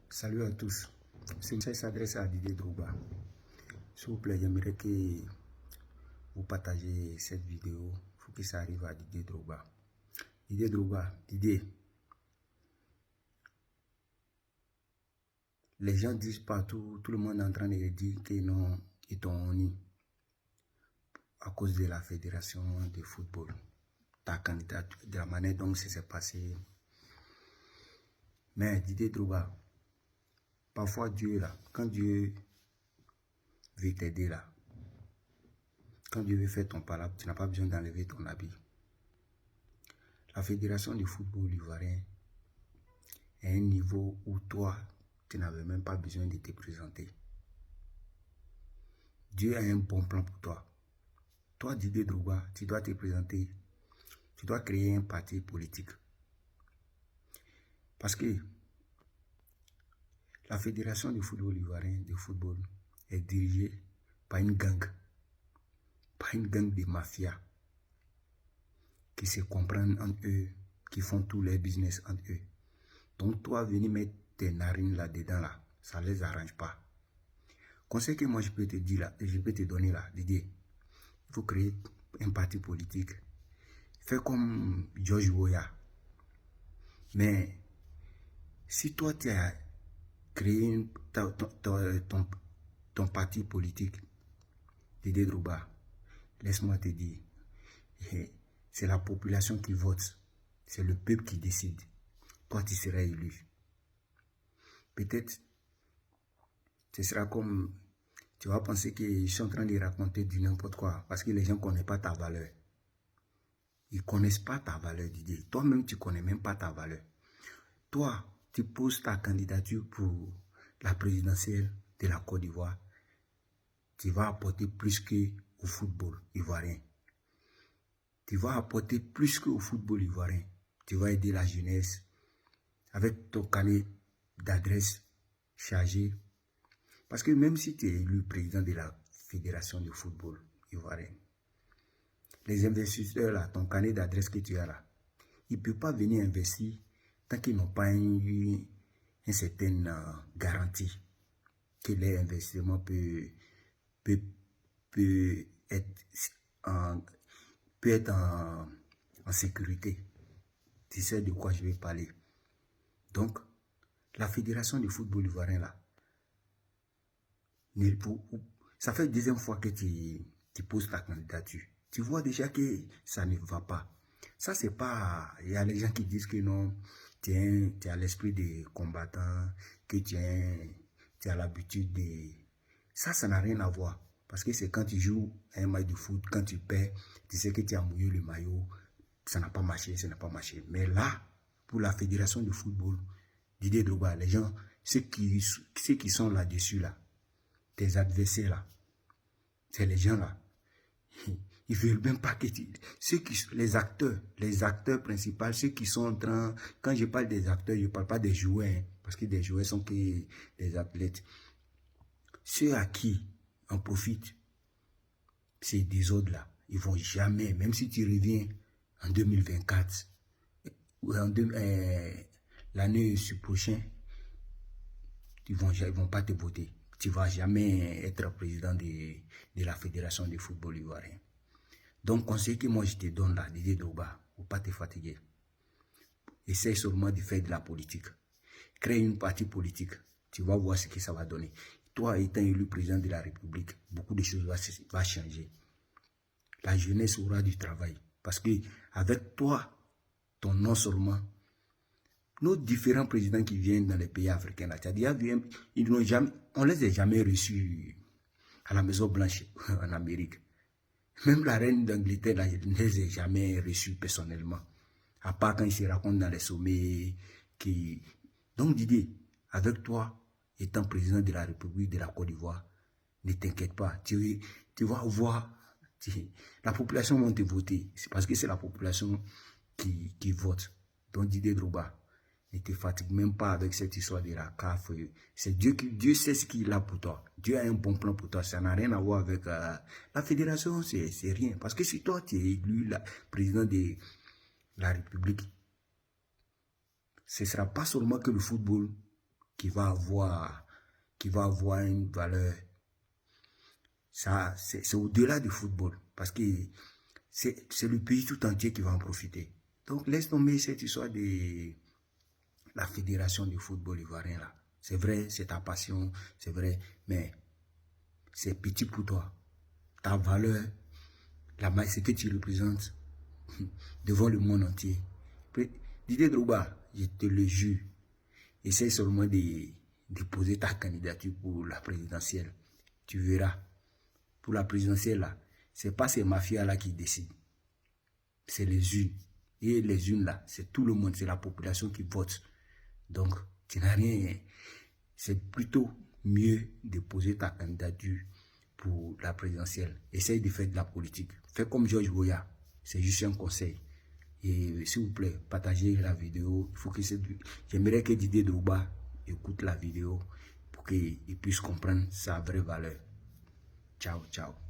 Salut à tous. Ce message s'adresse à Didier Drogba. S'il vous plaît, j'aimerais que vous partagez cette vidéo. Il faut que ça arrive à Didier Drogba. Didier Drogba, Didier. Les gens disent partout, tout le monde est en train de dire que non, ils t'ont honni à cause de la fédération de football. Ta candidature, de la manière dont ça s'est passé. Mais Didier Drogba, parfois Dieu là, quand Dieu veut t'aider là, quand Dieu veut faire ton palabre, tu n'as pas besoin d'enlever ton habit. La fédération du football ivoirien est à un niveau où toi, tu n'avais même pas besoin de te présenter. Dieu a un bon plan pour toi. Toi, Didier Drogba, tu dois te présenter. Tu dois créer un parti politique. Parce que la fédération du football ivoirien est dirigée par une gang. Par une gang de mafias qui se comprennent entre eux, qui font tous les business entre eux. Donc toi, venir mettre tes narines là-dedans, là, ça ne les arrange pas. Conseil que moi je peux te dire là, je peux te donner là, Didier, il faut créer un parti politique. Fais comme George Weah. Mais si toi tu as créé ton parti politique, Didier Drogba, laisse-moi te dire, c'est la population qui vote, c'est le peuple qui décide. Toi tu seras élu. Peut-être, ce sera comme, tu vas penser qu'ils sont en train de raconter du n'importe quoi, parce que les gens ne connaissent pas ta valeur. Ils ne connaissent pas ta valeur, Didier. Toi-même, tu ne connais même pas ta valeur. Toi, tu poses ta candidature pour la présidentielle de la Côte d'Ivoire. Tu vas apporter plus qu'au football ivoirien. Tu vas apporter plus qu'au football ivoirien. Tu vas aider la jeunesse avec ton carnet d'adresse chargé. Parce que même si tu es élu président de la fédération de football ivoirien, les investisseurs là, ton carnet d'adresse que tu as là, ils ne peuvent pas venir investir tant qu'ils n'ont pas eu une certaine garantie que leur investissement peut être en sécurité. Tu sais de quoi je vais parler. Donc, la fédération du football ivoirien là, ça fait la deuxième fois que tu poses ta candidature. Tu vois déjà que ça ne va pas. Ça, c'est pas... Il y a les gens qui disent que non, tu as l'esprit de combattant, que tu as l'habitude de... Ça n'a rien à voir. Parce que c'est quand tu joues un match de foot, quand tu perds, tu sais que tu as mouillé le maillot, ça n'a pas marché, ça n'a pas marché. Mais là, pour la fédération de football, Didier Drogba, les gens, ceux qui sont là-dessus, là, tes adversaires là, c'est les gens là, ils veulent même pas que les acteurs principaux, ceux qui sont en train, quand je parle des acteurs, je ne parle pas des joueurs, hein, parce que des joueurs sont que des athlètes. Ceux à qui on profite, ces désordres là, ils vont jamais, même si tu reviens en 2024, ou l'année prochaine, ils vont pas te voter. Tu ne vas jamais être président de la fédération de football ivoirien. Donc, conseil que moi je te donne là, Didier Drogba, pour ne pas te fatiguer. Essaye seulement de faire de la politique. Crée une partie politique. Tu vas voir ce que ça va donner. Toi, étant élu président de la République, beaucoup de choses vont changer. La jeunesse aura du travail. Parce que avec toi, ton nom seulement, nos différents présidents qui viennent dans les pays africains, là, on ne les a jamais reçus à la Maison Blanche en Amérique. Même la reine d'Angleterre, je ne les ai jamais reçus personnellement. À part quand ils se racontent dans les sommets. Donc Didier, avec toi, étant président de la République de la Côte d'Ivoire, ne t'inquiète pas. Tu vas voir, la population va te voter. C'est parce que c'est la population qui vote. Donc Didier Drogba, ne te fatigue même pas avec cette histoire de la CAF. C'est Dieu sait ce qu'il a pour toi. Dieu a un bon plan pour toi. Ça n'a rien à voir avec la fédération, c'est rien. Parce que si toi, tu es élu président de la République, ce ne sera pas seulement que le football qui va avoir une valeur. Ça, c'est au-delà du football, parce que c'est le pays tout entier qui va en profiter. Donc, laisse tomber cette histoire de la fédération du football ivoirien là. C'est vrai, c'est ta passion, c'est vrai, mais c'est petit pour toi. Ta valeur, ce que tu représentes devant le monde entier. Didier Drogba, je te le jure, essaie seulement de déposer ta candidature pour la présidentielle. Tu verras. Pour la présidentielle, là, ce n'est pas ces mafias-là qui décident. C'est les unes. Et les unes, là, c'est tout le monde, c'est la population qui vote. Donc, tu n'as rien. C'est plutôt mieux de poser ta candidature pour la présidentielle. Essaye de faire de la politique. Fais comme Georges Weah. C'est juste un conseil. Et s'il vous plaît, partagez la vidéo. J'aimerais que Didier Drogba écoute la vidéo pour qu'il puisse comprendre sa vraie valeur. Ciao, ciao.